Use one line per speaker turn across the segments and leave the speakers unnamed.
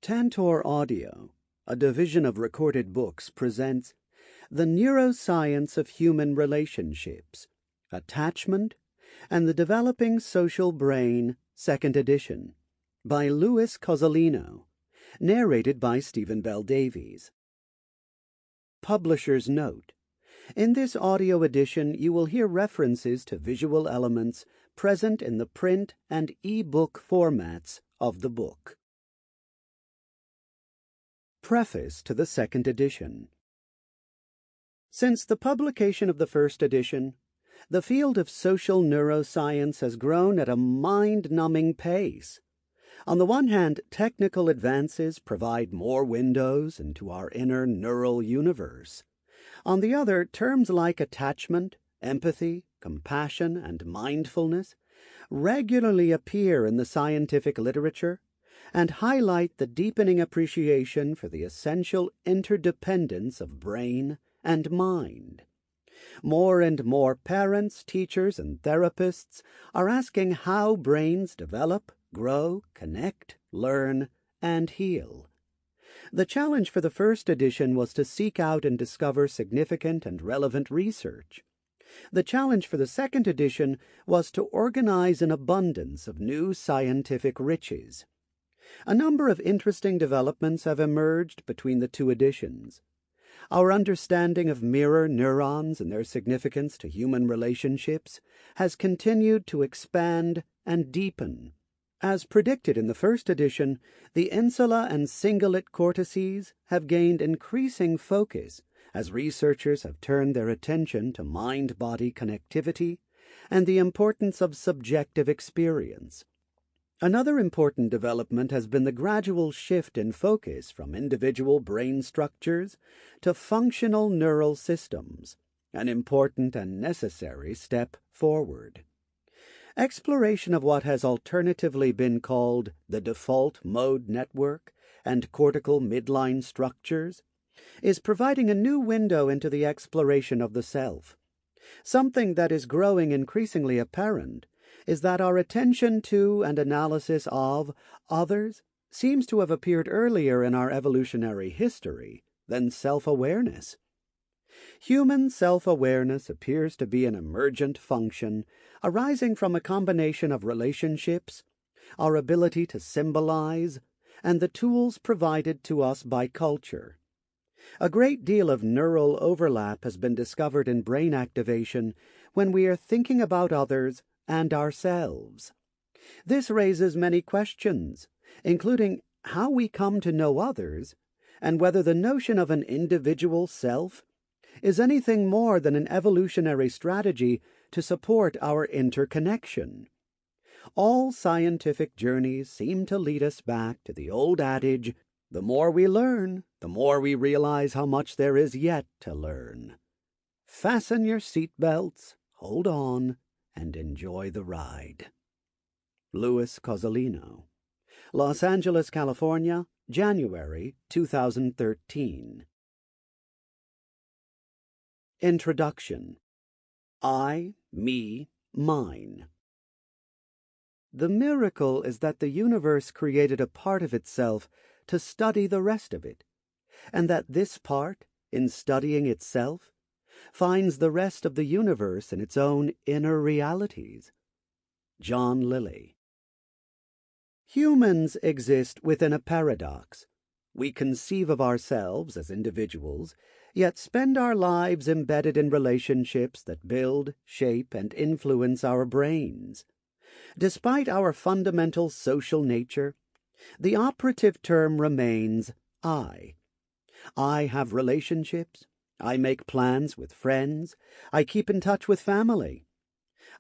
Tantor Audio, a division of Recorded Books, presents The Neuroscience of Human Relationships, Attachment, and the Developing Social Brain, 2nd edition, by Cozolino, narrated by Stephen Bell Davies. Publisher's Note: in this audio edition, you will hear references to visual elements present in the print and e-book formats of the book. Preface to the 2nd edition. Since the publication of the 1st edition, the field of social neuroscience has grown at a mind-numbing pace. On the one hand, technical advances provide more windows into our inner neural universe. On the other, terms like attachment, empathy, compassion, and mindfulness regularly appear in the scientific literature and highlight the deepening appreciation for the essential interdependence of brain and mind. More and more parents, teachers, and therapists are asking how brains develop, grow, connect, learn, and heal. The challenge for the 1st edition was to seek out and discover significant and relevant research. The challenge for the 2nd edition was to organize an abundance of new scientific riches. A number of interesting developments have emerged between the 2 editions. Our understanding of mirror neurons and their significance to human relationships has continued to expand and deepen. As predicted in the 1st edition, the insula and cingulate cortices have gained increasing focus as researchers have turned their attention to mind-body connectivity and the importance of subjective experience. Another important development has been the gradual shift in focus from individual brain structures to functional neural systems, an important and necessary step forward. Exploration of what has alternatively been called the default mode network and cortical midline structures is providing a new window into the exploration of the self. Something that is growing increasingly apparent is that our attention to and analysis of others seems to have appeared earlier in our evolutionary history than self-awareness. Human self-awareness appears to be an emergent function arising from a combination of relationships, our ability to symbolize, and the tools provided to us by culture. A great deal of neural overlap has been discovered in brain activation when we are thinking about others and ourselves. This raises many questions, including how we come to know others and whether the notion of an individual self is anything more than an evolutionary strategy to support our interconnection. All scientific journeys seem to lead us back to the old adage, the more we learn, the more we realize how much there is yet to learn. Fasten your seatbelts, hold on, and enjoy the ride. Louis Cozolino, Los Angeles, California, January 2013. Introduction. I, me, mine. The miracle is that the universe created a part of itself to study the rest of it, and that this part, in studying itself, finds the rest of the universe in its own inner realities. John Lilly. Humans exist within a paradox. We conceive of ourselves as individuals, yet spend our lives embedded in relationships that build, shape, and influence our brains. Despite our fundamental social nature, the operative term remains I. I have relationships. I make plans with friends. I keep in touch with family.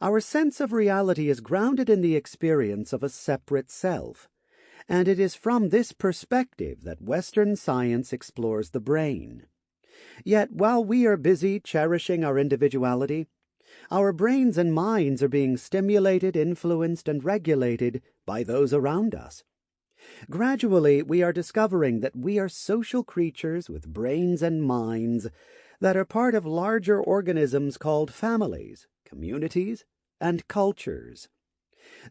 Our sense of reality is grounded in the experience of a separate self, and it is from this perspective that Western science explores the brain. Yet while we are busy cherishing our individuality, our brains and minds are being stimulated, influenced, and regulated by those around us. Gradually, we are discovering that we are social creatures with brains and minds that are part of larger organisms called families, communities, and cultures.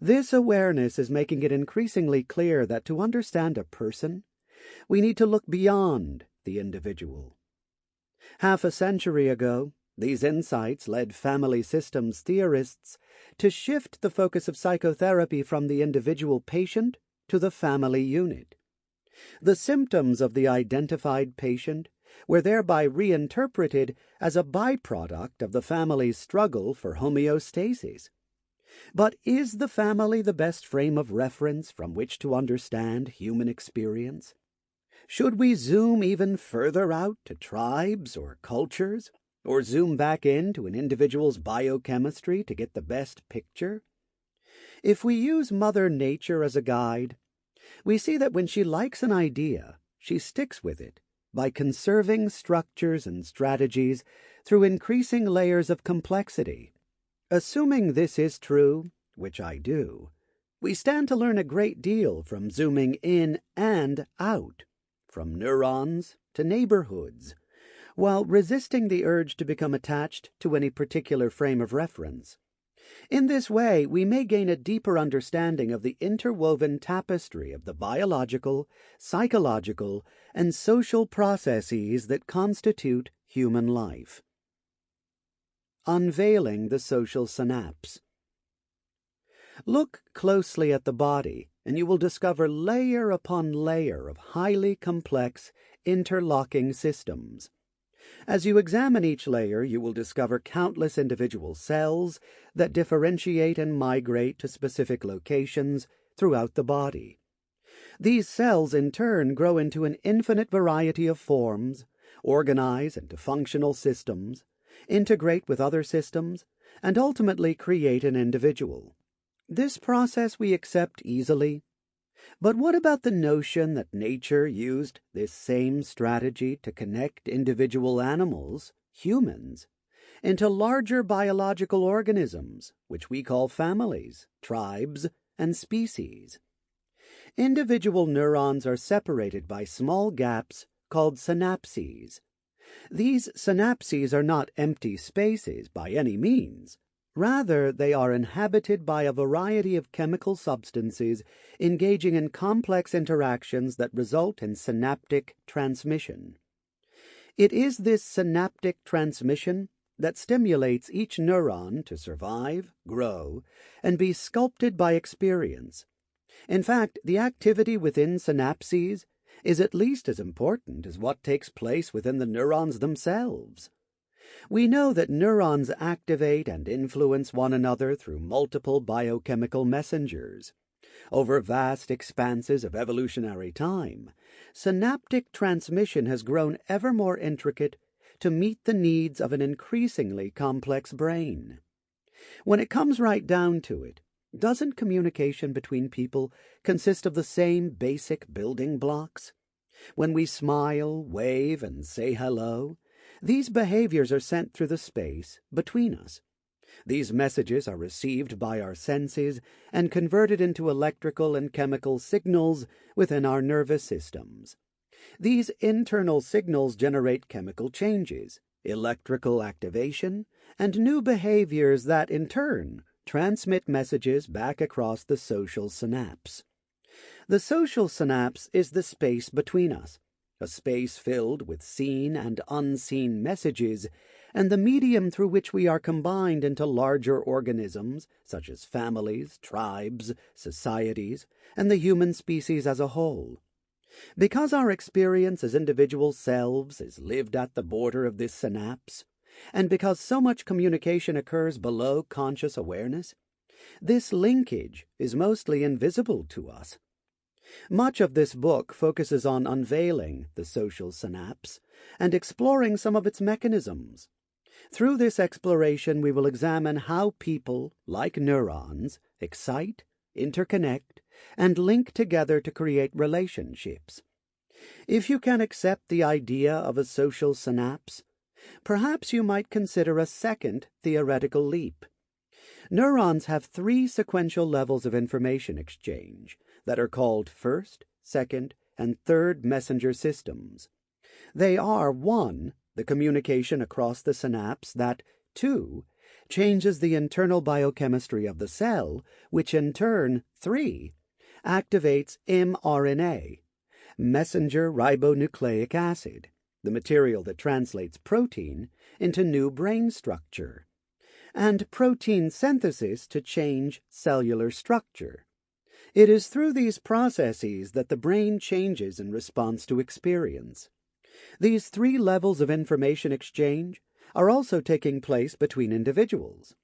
This awareness is making it increasingly clear that to understand a person, We need to look beyond the individual. Half a century ago, these insights led family systems theorists to shift the focus of psychotherapy from the individual patient to the family unit. The symptoms of the identified patient were thereby reinterpreted as a byproduct of the family's struggle for homeostasis. But is the family the best frame of reference from which to understand human experience? Should we zoom even further out to tribes or cultures, or zoom back into an individual's biochemistry to get the best picture? If we use Mother Nature as a guide, we see that when she likes an idea, she sticks with it by conserving structures and strategies through increasing layers of complexity. Assuming this is true, which I do, we stand to learn a great deal from zooming in and out, from neurons to neighborhoods, while resisting the urge to become attached to any particular frame of reference. In this way, we may gain a deeper understanding of the interwoven tapestry of the biological, psychological, and social processes that constitute human life. Unveiling the social synapse. Look closely at the body, and you will discover layer upon layer of highly complex, interlocking systems. As you examine each layer, you will discover countless individual cells that differentiate and migrate to specific locations throughout the body. These cells, in turn, grow into an infinite variety of forms, organize into functional systems, integrate with other systems, and ultimately create an individual. This process we accept easily. But what about the notion that nature used this same strategy to connect individual animals, humans, into larger biological organisms, which we call families, tribes, and species? Individual neurons are separated by small gaps called synapses. These synapses are not empty spaces by any means. Rather, they are inhabited by a variety of chemical substances engaging in complex interactions that result in synaptic transmission. It is this synaptic transmission that stimulates each neuron to survive, grow, and be sculpted by experience. In fact, the activity within synapses is at least as important as what takes place within the neurons themselves. We know that neurons activate and influence one another through multiple biochemical messengers. Over vast expanses of evolutionary time, synaptic transmission has grown ever more intricate to meet the needs of an increasingly complex brain. When it comes right down to it, doesn't communication between people consist of the same basic building blocks? When we smile, wave, and say hello, these behaviors are sent through the space between us. These messages are received by our senses and converted into electrical and chemical signals within our nervous systems. These internal signals generate chemical changes, electrical activation, and new behaviors that, in turn, transmit messages back across the social synapse. The social synapse is the space between us, a space filled with seen and unseen messages, and the medium through which we are combined into larger organisms, such as families, tribes, societies, and the human species as a whole. Because our experience as individual selves is lived at the border of this synapse, and because so much communication occurs below conscious awareness, this linkage is mostly invisible to us. Much of this book focuses on unveiling the social synapse and exploring some of its mechanisms. Through this exploration, we will examine how people, like neurons, excite, interconnect, and link together to create relationships. If you can accept the idea of a social synapse, perhaps you might consider a second theoretical leap. Neurons have 3 sequential levels of information exchange that are called first, second, and third messenger systems. They are 1. The communication across the synapse that, 2. Changes the internal biochemistry of the cell, which in turn, 3. Activates mRNA, messenger ribonucleic acid, the material that translates protein into new brain structure, and protein synthesis to change cellular structure. It is through these processes that the brain changes in response to experience. These three levels of information exchange are also taking place between individuals.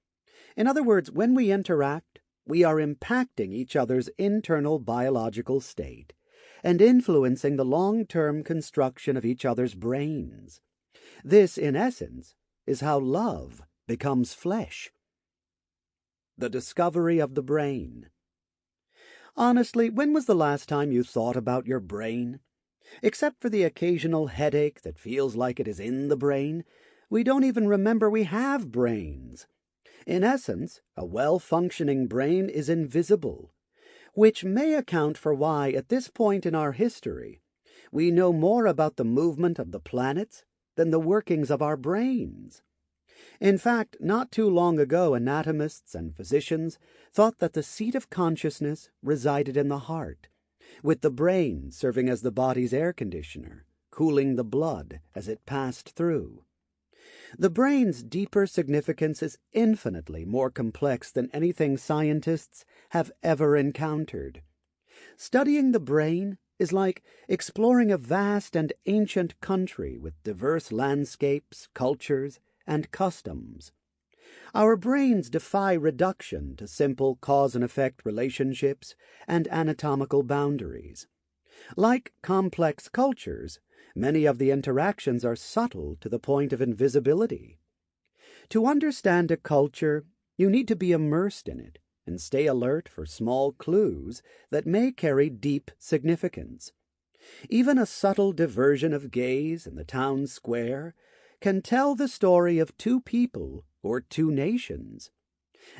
In other words, when we interact, we are impacting each other's internal biological state and influencing the long-term construction of each other's brains. This, in essence, is how love becomes flesh. The discovery of the brain. Honestly, when was the last time you thought about your brain? Except for the occasional headache that feels like it is in the brain, we don't even remember we have brains. In essence, a well-functioning brain is invisible, which may account for why, at this point in our history, we know more about the movement of the planets than the workings of our brains. In fact, not too long ago, anatomists and physicians thought that the seat of consciousness resided in the heart, with the brain serving as the body's air conditioner, cooling the blood as it passed through. The brain's deeper significance is infinitely more complex than anything scientists have ever encountered. Studying the brain is like exploring a vast and ancient country with diverse landscapes, cultures, and customs. Our brains defy reduction to simple cause and effect relationships and anatomical boundaries. Like complex cultures, many of the interactions are subtle to the point of invisibility. To understand a culture, you need to be immersed in it and stay alert for small clues that may carry deep significance. Even a subtle diversion of gaze in the town square can tell the story of two people or two nations.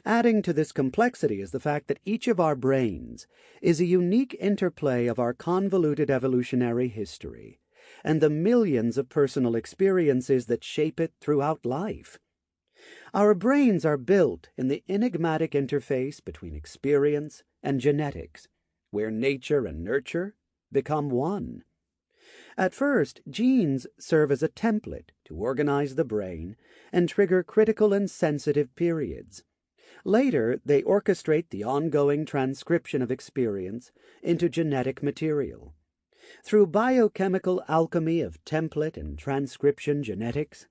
Adding to this complexity is the fact that each of our brains is a unique interplay of our convoluted evolutionary history and the millions of personal experiences that shape it throughout life. Our brains are built in the enigmatic interface between experience and genetics, where nature and nurture become one. At first, genes serve as a template to organize the brain and trigger critical and sensitive periods. Later, they orchestrate the ongoing transcription of experience into genetic material. Through biochemical alchemy of template and transcription genetics,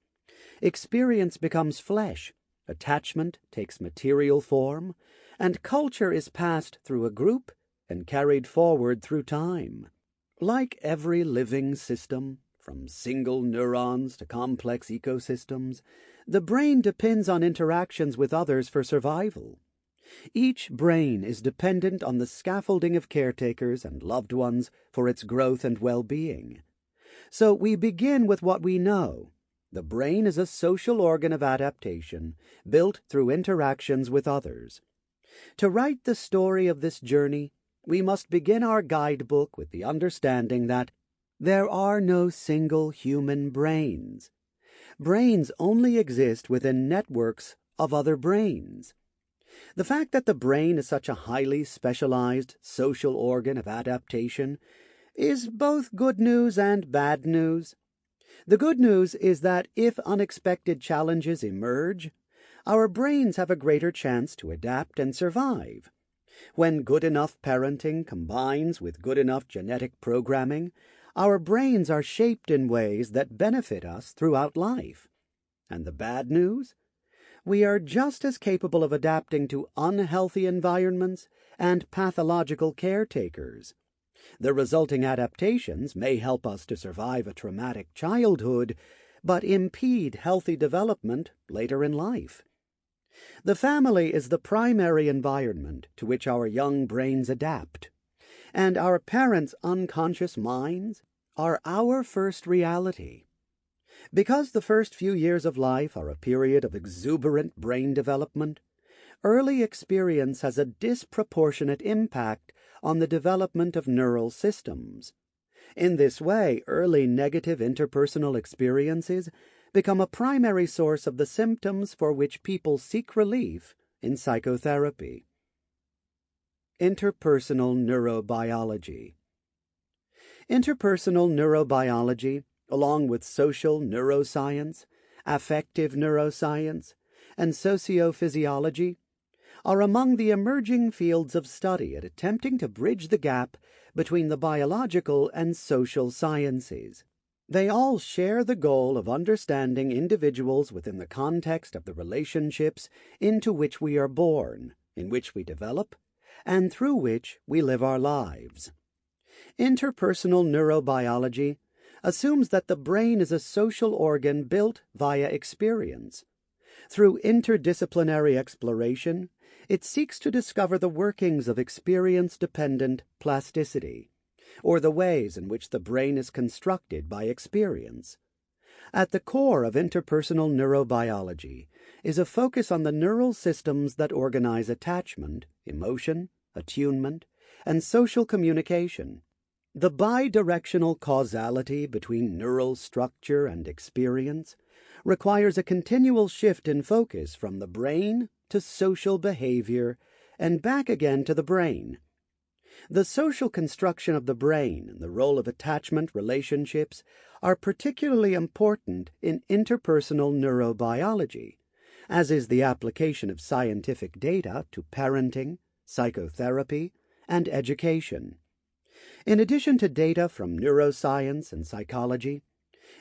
experience becomes flesh, attachment takes material form, and culture is passed through a group and carried forward through time. Like every living system, from single neurons to complex ecosystems, the brain depends on interactions with others for survival. Each brain is dependent on the scaffolding of caretakers and loved ones for its growth and well-being. So we begin with what we know. The brain is a social organ of adaptation, built through interactions with others. To write the story of this journey, we must begin our guidebook with the understanding that there are no single human brains. Brains only exist within networks of other brains. The fact that the brain is such a highly specialized social organ of adaptation is both good news and bad news. The good news is that if unexpected challenges emerge, our brains have a greater chance to adapt and survive. When good enough parenting combines with good enough genetic programming, our brains are shaped in ways that benefit us throughout life. And the bad news? We are just as capable of adapting to unhealthy environments and pathological caretakers. The resulting adaptations may help us to survive a traumatic childhood, but impede healthy development later in life. The family is the primary environment to which our young brains adapt, and our parents' unconscious minds are our first reality. Because the first few years of life are a period of exuberant brain development, early experience has a disproportionate impact on the development of neural systems. In this way, early negative interpersonal experiences become a primary source of the symptoms for which people seek relief in psychotherapy. Interpersonal neurobiology. Interpersonal neurobiology, along with social neuroscience, affective neuroscience, and sociophysiology, are among the emerging fields of study at attempting to bridge the gap between the biological and social sciences. They all share the goal of understanding individuals within the context of the relationships into which we are born, in which we develop, and through which we live our lives. Interpersonal neurobiology assumes that the brain is a social organ built via experience. Through interdisciplinary exploration, it seeks to discover the workings of experience-dependent plasticity, or the ways in which the brain is constructed by experience. At the core of interpersonal neurobiology is a focus on the neural systems that organize attachment, emotion, attunement, and social communication. The bidirectional causality between neural structure and experience requires a continual shift in focus from the brain to social behavior and back again to the brain. The social construction of the brain and the role of attachment relationships are particularly important in interpersonal neurobiology, as is the application of scientific data to parenting, psychotherapy, and education. In addition to data from neuroscience and psychology,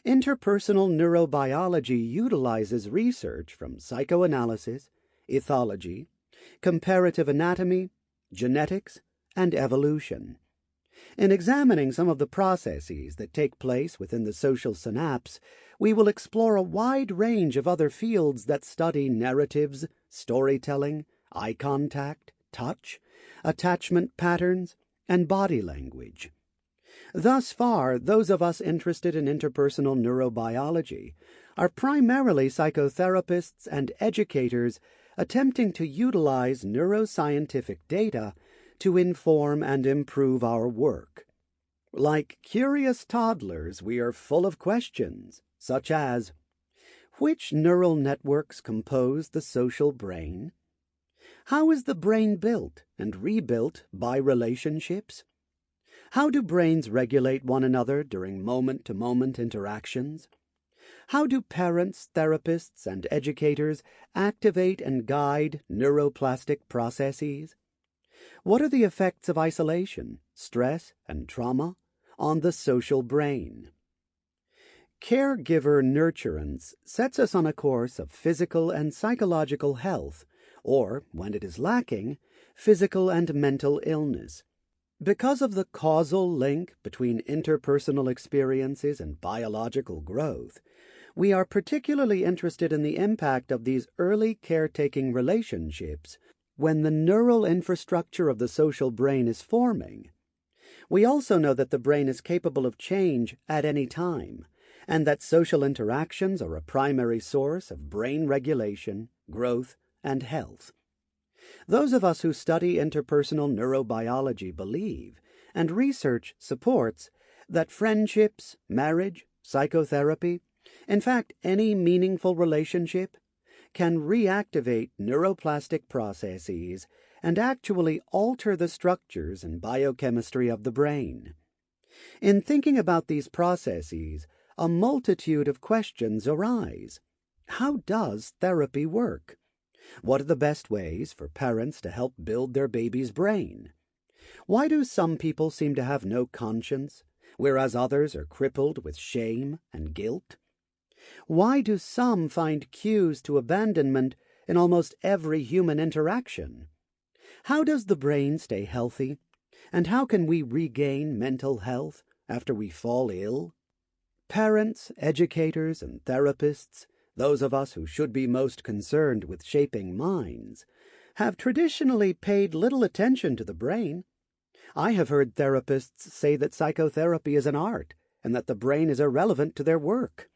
interpersonal neurobiology utilizes research from psychoanalysis, ethology, comparative anatomy, genetics, and evolution. In examining some of the processes that take place within the social synapse, we will explore a wide range of other fields that study narratives, storytelling, eye contact, touch, attachment patterns, and body language. Thus far, those of us interested in interpersonal neurobiology are primarily psychotherapists and educators attempting to utilize neuroscientific data to inform and improve our work. Like curious toddlers, we are full of questions, such as, which neural networks compose the social brain? How is the brain built and rebuilt by relationships? How do brains regulate one another during moment-to-moment interactions? How do parents, therapists, and educators activate and guide neuroplastic processes? What are the effects of isolation, stress, and trauma on the social brain? Caregiver nurturance sets us on a course of physical and psychological health, or, when it is lacking, physical and mental illness. Because of the causal link between interpersonal experiences and biological growth, we are particularly interested in the impact of these early caretaking relationships when the neural infrastructure of the social brain is forming. We also know that the brain is capable of change at any time, and that social interactions are a primary source of brain regulation, growth, and health. Those of us who study interpersonal neurobiology believe, and research supports, that friendships, marriage, psychotherapy, in fact any meaningful relationship, can reactivate neuroplastic processes and actually alter the structures and biochemistry of the brain. In thinking about these processes, a multitude of questions arise. How does therapy work? What are the best ways for parents to help build their baby's brain? Why do some people seem to have no conscience, whereas others are crippled with shame and guilt? Why do some find cues to abandonment in almost every human interaction? How does the brain stay healthy? And how can we regain mental health after we fall ill? Parents, educators, and therapists, those of us who should be most concerned with shaping minds, have traditionally paid little attention to the brain. I have heard therapists say that psychotherapy is an art and that the brain is irrelevant to their work.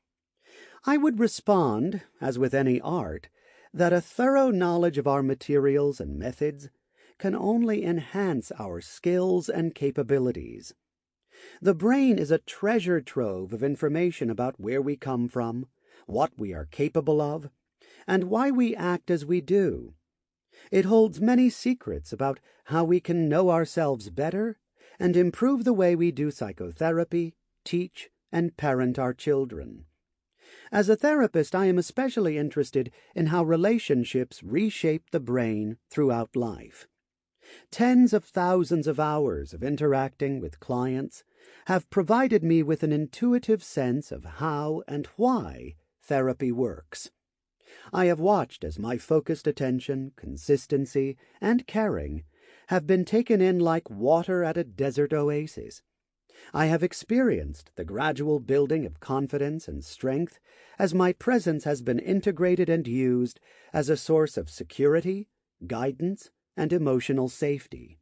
I would respond, as with any art, that a thorough knowledge of our materials and methods can only enhance our skills and capabilities. The brain is a treasure trove of information about where we come from, what we are capable of, and why we act as we do. It holds many secrets about how we can know ourselves better and improve the way we do psychotherapy, teach, and parent our children. As a therapist, I am especially interested in how relationships reshape the brain throughout life. Tens of thousands of hours of interacting with clients have provided me with an intuitive sense of how and why therapy works. I have watched as my focused attention, consistency, and caring have been taken in like water at a desert oasis. I have experienced the gradual building of confidence and strength as my presence has been integrated and used as a source of security, guidance, and emotional safety.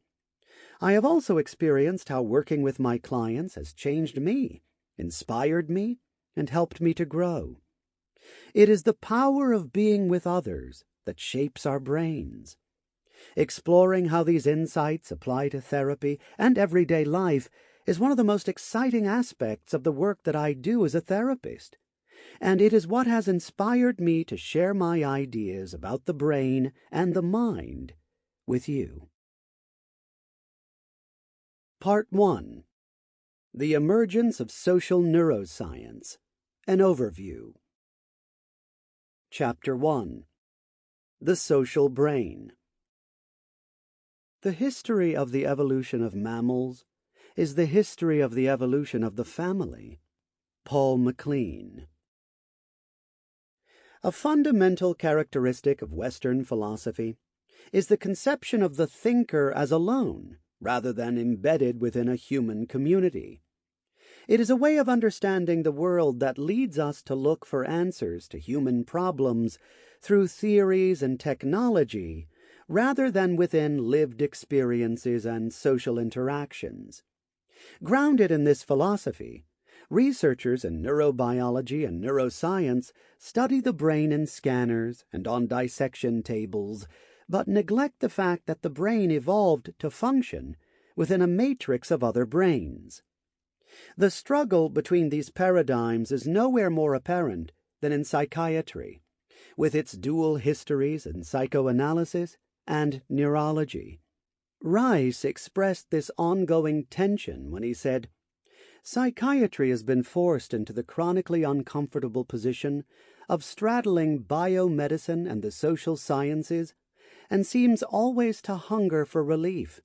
I have also experienced how working with my clients has changed me, inspired me, and helped me to grow. It is the power of being with others that shapes our brains. Exploring how these insights apply to therapy and everyday life is one of the most exciting aspects of the work that I do as a therapist, and it is what has inspired me to share my ideas about the brain and the mind with you. Part 1. The Emergence of Social Neuroscience. An Overview. Chapter 1. The Social Brain. The history of the evolution of mammals is the history of the evolution of the family. Paul MacLean. A fundamental characteristic of Western philosophy is the conception of the thinker as alone, rather than embedded within a human community. It is a way of understanding the world that leads us to look for answers to human problems through theories and technology, rather than within lived experiences and social interactions. Grounded in this philosophy, researchers in neurobiology and neuroscience study the brain in scanners and on dissection tables, but neglect the fact that the brain evolved to function within a matrix of other brains. The struggle between these paradigms is nowhere more apparent than in psychiatry, with its dual histories in psychoanalysis and neurology. Rice expressed this ongoing tension when he said, "Psychiatry has been forced into the chronically uncomfortable position of straddling biomedicine and the social sciences, and seems always to hunger for relief.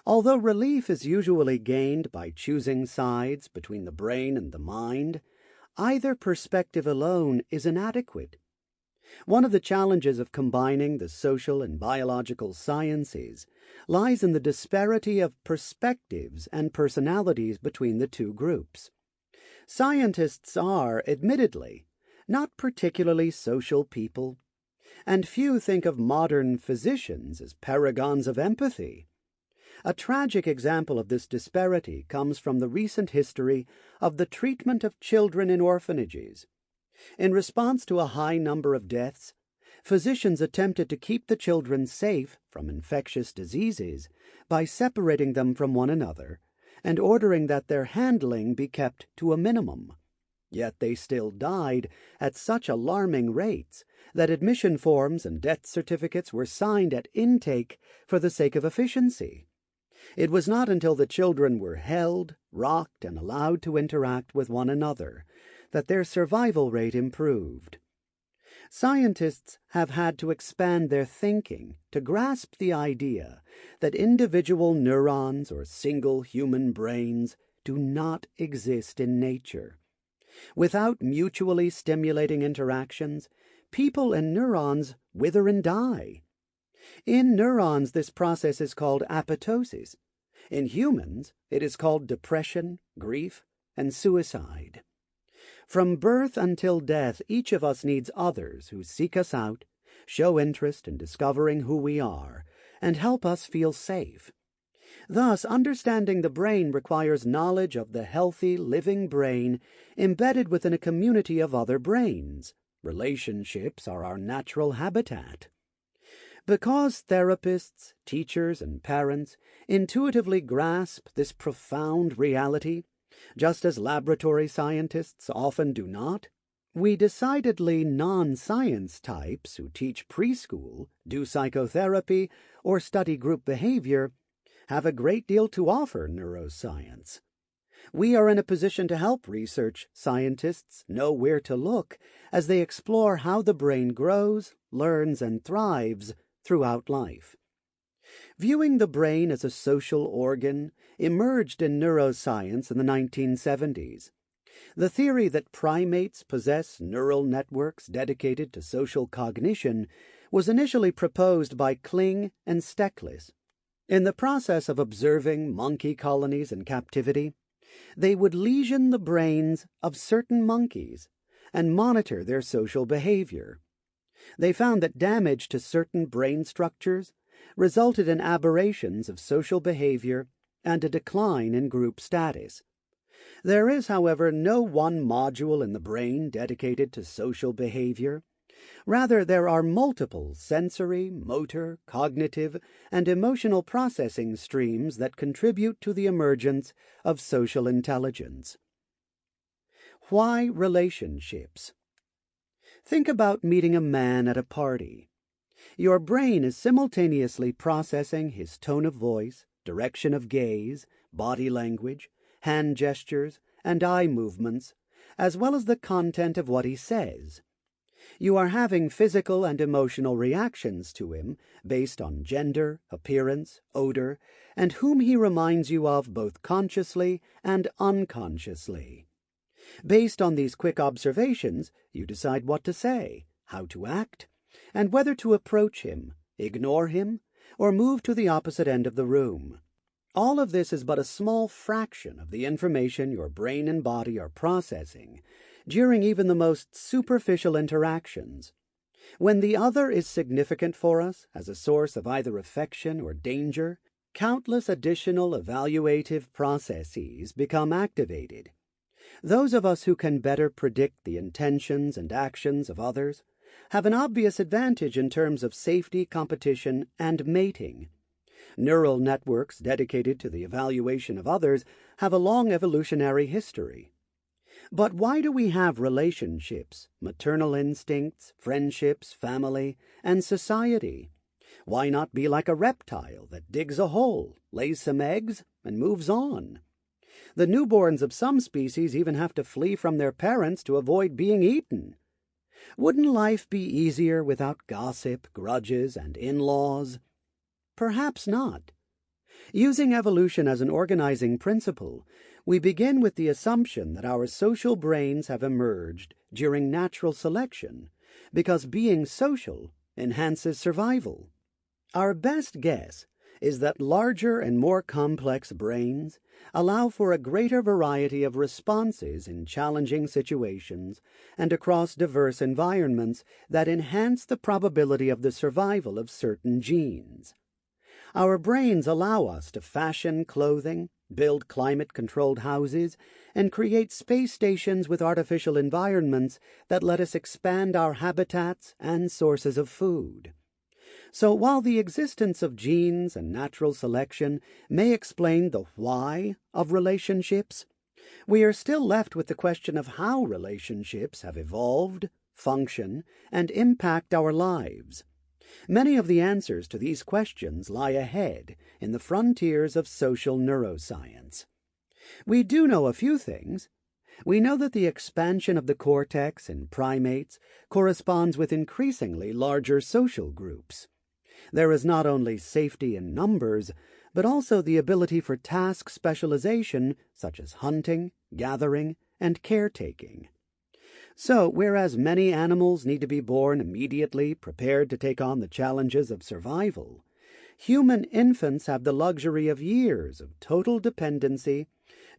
Although relief is usually gained by choosing sides between the brain and the mind, either perspective alone is inadequate. One of the challenges of combining the social and biological sciences lies in the disparity of perspectives and personalities between the two groups. Scientists are, admittedly, not particularly social people, and few think of modern physicians as paragons of empathy. A tragic example of this disparity comes from the recent history of the treatment of children in orphanages. In response to a high number of deaths, physicians attempted to keep the children safe from infectious diseases by separating them from one another and ordering that their handling be kept to a minimum. Yet they still died at such alarming rates that admission forms and death certificates were signed at intake for the sake of efficiency. It was not until the children were held, rocked, and allowed to interact with one another that their survival rate improved. Scientists have had to expand their thinking to grasp the idea that individual neurons or single human brains do not exist in nature. Without mutually stimulating interactions, people and neurons wither and die. In neurons, this process is called apoptosis. In humans, it is called depression, grief, and suicide. From birth until death, each of us needs others who seek us out, show interest in discovering who we are, and help us feel safe. Thus, understanding the brain requires knowledge of the healthy, living brain embedded within a community of other brains. Relationships are our natural habitat. Because therapists, teachers, and parents intuitively grasp this profound reality, just as laboratory scientists often do not, we decidedly non-science types who teach preschool, do psychotherapy, or study group behavior have a great deal to offer neuroscience. We are in a position to help research scientists know where to look as they explore how the brain grows, learns, and thrives throughout life. Viewing the brain as a social organ emerged in neuroscience in the 1970s. The theory that primates possess neural networks dedicated to social cognition was initially proposed by Kling and Steckles. In the process of observing monkey colonies in captivity, they would lesion the brains of certain monkeys and monitor their social behavior. They found that damage to certain brain structures resulted in aberrations of social behavior and a decline in group status. There is, however, no one module in the brain dedicated to social behavior. Rather, there are multiple sensory, motor, cognitive, and emotional processing streams that contribute to the emergence of social intelligence. Why relationships? Think about meeting a man at a party. Your brain is simultaneously processing his tone of voice, direction of gaze, body language, hand gestures, and eye movements, as well as the content of what he says. You are having physical and emotional reactions to him based on gender, appearance, odor, and whom he reminds you of both consciously and unconsciously. Based on these quick observations, you decide what to say, how to act, and whether to approach him, ignore him, or move to the opposite end of the room. All of this is but a small fraction of the information your brain and body are processing during even the most superficial interactions. When the other is significant for us as a source of either affection or danger, countless additional evaluative processes become activated. Those of us who can better predict the intentions and actions of others have an obvious advantage in terms of safety, competition, and mating. Neural networks dedicated to the evaluation of others have a long evolutionary history. But why do we have relationships, maternal instincts, friendships, family, and society? Why not be like a reptile that digs a hole, lays some eggs, and moves on? The newborns of some species even have to flee from their parents to avoid being eaten. Wouldn't life be easier without gossip, grudges, and in-laws? Perhaps not. Using evolution as an organizing principle, we begin with the assumption that our social brains have emerged during natural selection because being social enhances survival. Our best guess is that larger and more complex brains allow for a greater variety of responses in challenging situations and across diverse environments that enhance the probability of the survival of certain genes. Our brains allow us to fashion clothing, build climate-controlled houses, and create space stations with artificial environments that let us expand our habitats and sources of food. So while the existence of genes and natural selection may explain the why of relationships, we are still left with the question of how relationships have evolved, function, and impact our lives. Many of the answers to these questions lie ahead in the frontiers of social neuroscience. We do know a few things. We know that the expansion of the cortex in primates corresponds with increasingly larger social groups. There is not only safety in numbers, but also the ability for task specialization such as hunting, gathering, and caretaking. So, whereas many animals need to be born immediately prepared to take on the challenges of survival, human infants have the luxury of years of total dependency,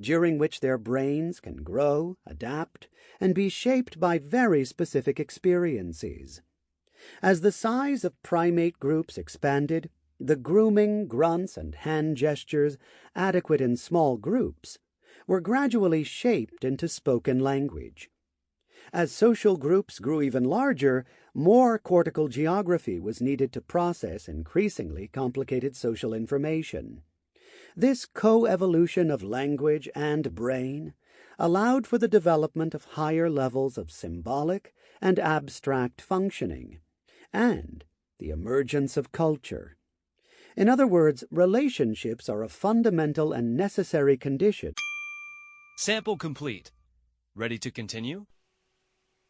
during which their brains can grow, adapt, and be shaped by very specific experiences. As the size of primate groups expanded, the grooming, grunts, and hand gestures adequate in small groups were gradually shaped into spoken language. As social groups grew even larger, more cortical geography was needed to process increasingly complicated social information. This co-evolution of language and brain allowed for the development of higher levels of symbolic and abstract functioning, and the emergence of culture. In other words, relationships are a fundamental and necessary condition.
Sample complete. Ready to continue?